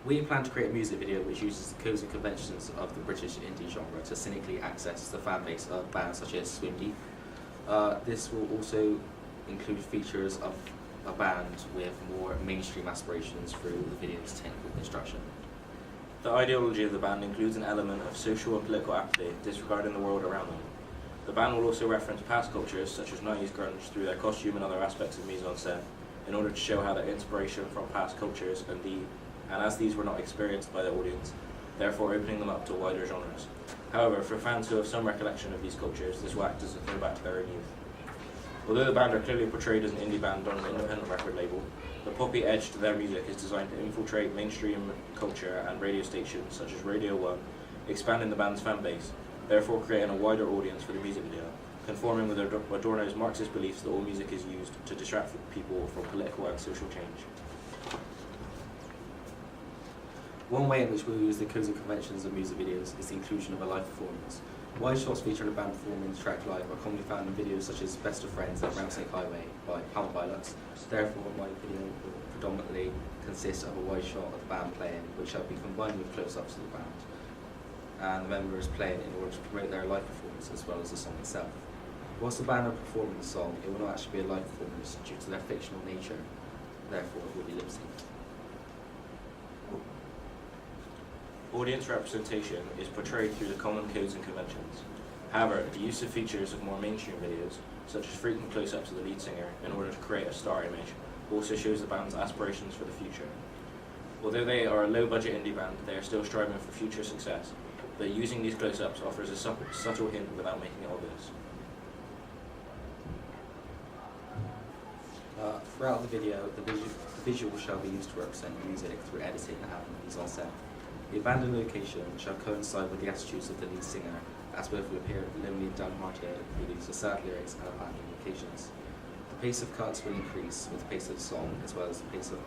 We plan to create a music video which uses the codes and conventions of the British indie genre to cynically access the fan base of bands such as Swim Deep. This will also include features of a band with more mainstream aspirations through the video's technical construction. The ideology of the band includes an element of social and political apathy, disregarding the world around them. The band will also reference past cultures such as 90s grunge through their costume and other aspects of mise-en-scène in order to show how their inspiration from past cultures and as these were not experienced by the audience, therefore opening them up to wider genres. However, for fans who have some recollection of these cultures, this will act as a throwback to their own youth. Although the band are clearly portrayed as an indie band on an independent record label, the poppy edge to their music is designed to infiltrate mainstream culture and radio stations such as Radio 1, expanding the band's fan base, therefore creating a wider audience for the music video, conforming with Adorno's Marxist beliefs that all music is used to distract people from political and social change. One way in which we'll use the codes and conventions of music videos is the inclusion of a live performance. Wide shots featuring a band performing the track live are commonly found in videos such as Best of Friends and Ramsgate Highway by Palmer Pilots. Therefore, my video will predominantly consist of a wide shot of the band playing, which shall be combined with close-ups of the band and the members playing in order to promote their live performance as well as the song itself. Whilst the band are performing the song, it will not actually be a live performance due to their fictional nature, therefore it will be lip-synced. Audience representation is portrayed through the common codes and conventions. However, the use of features of more mainstream videos, such as frequent close-ups of the lead singer in order to create a star image, also shows the band's aspirations for the future. Although they are a low-budget indie band, they are still striving for future success, but using these close-ups offers a subtle hint without making it obvious. Throughout the video, the visual shall be used to represent music through editing and mise-en-scène. The abandoned location shall coincide with the attitudes of the lead singer, as both will appear lonely and downhearted through the use of sad lyrics and abandoned locations. The pace of cuts will increase with the pace of the song, as well as the pace of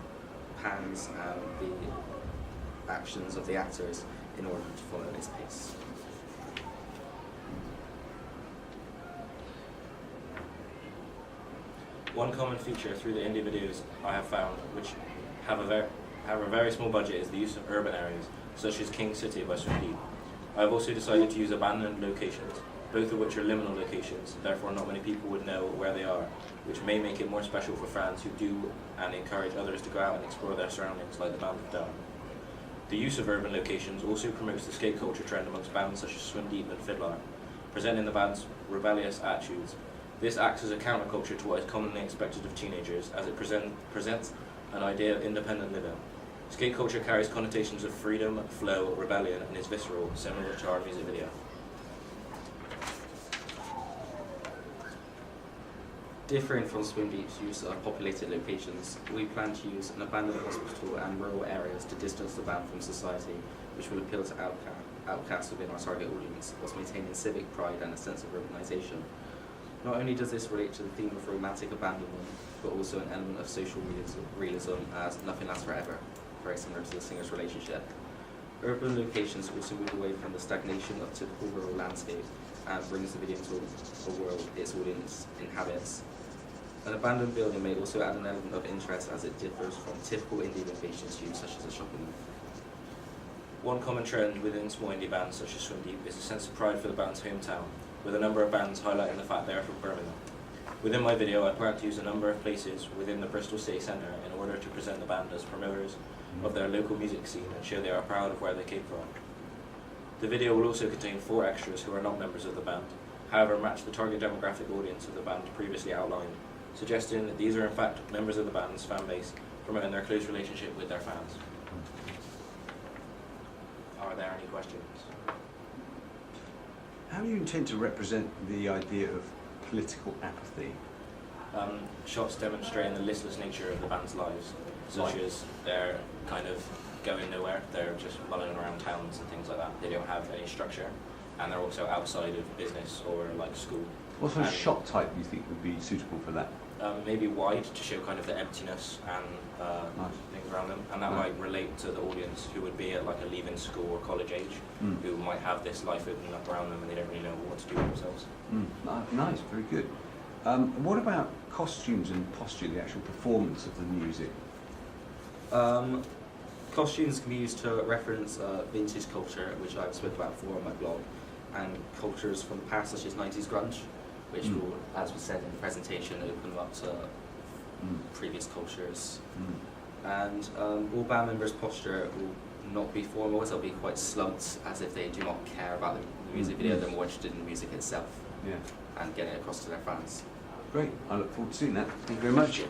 pans and the actions of the actors in order to follow this pace. One common feature through the indie videos I have found, which have a very small budget, is the use of urban areas, such as King City by Swim Deep. I have also decided to use abandoned locations, both of which are liminal locations, therefore not many people would know where they are, which may make it more special for fans who do and encourage others to go out and explore their surroundings like the band have done. The use of urban locations also promotes the skate culture trend amongst bands such as Swim Deep and Fiddler, presenting the band's rebellious attitudes. This acts as a counterculture to what is commonly expected of teenagers, as it presents an idea of independent living. Skate culture carries connotations of freedom, flow, rebellion, and is visceral, similar to our music video. Differing from Swim Deep's use of populated locations, we plan to use an abandoned hospital and rural areas to distance the band from society, which will appeal to outcasts within our target audience, whilst maintaining civic pride and a sense of urbanization. Not only does this relate to the theme of romantic abandonment, but also an element of social realism as nothing lasts forever, very similar to the singer's relationship. Urban locations also move away from the stagnation of typical rural landscape and brings the video into a world its audience inhabits. An abandoned building may also add an element of interest as it differs from typical indie locations used, such as a shopping mall. One common trend within small indie bands such as Swim Deep is a sense of pride for the band's hometown, with a number of bands highlighting the fact they are from Birmingham. Within my video, I plan to use a number of places within the Bristol City Centre in order to present the band as promoters of their local music scene and show they are proud of where they came from. The video will also contain 4 extras who are not members of the band, however match the target demographic audience of the band previously outlined, suggesting that these are in fact members of the band's fan base, promoting their close relationship with their fans. Are there any questions? How do you intend to represent the idea of political apathy? Shots demonstrating the listless nature of the band's lives, such as they're kind of going nowhere, they're just mulling around towns and things like that. They don't have any structure, and they're also outside of business or like school. What sort of shot type do you think would be suitable for that? Maybe wide to show kind of the emptiness and things around them, and that might relate to the audience who would be at like a leaving school or college age, who might have this life opening up around them and they don't really know what to do with themselves. Nice, very good. What about costumes and posture, the actual performance of the music? Costumes can be used to reference vintage culture, which I've spoken about before on my blog, and cultures from the past, such as 90s grunge, which will, as was said in the presentation, open up to previous cultures. And all band members' posture will not be formal, so they'll be quite slumped, as if they do not care about the music video, they're more interested in the music itself Yeah. and getting it across to their fans. Great. I look forward to seeing that. Thank you very much.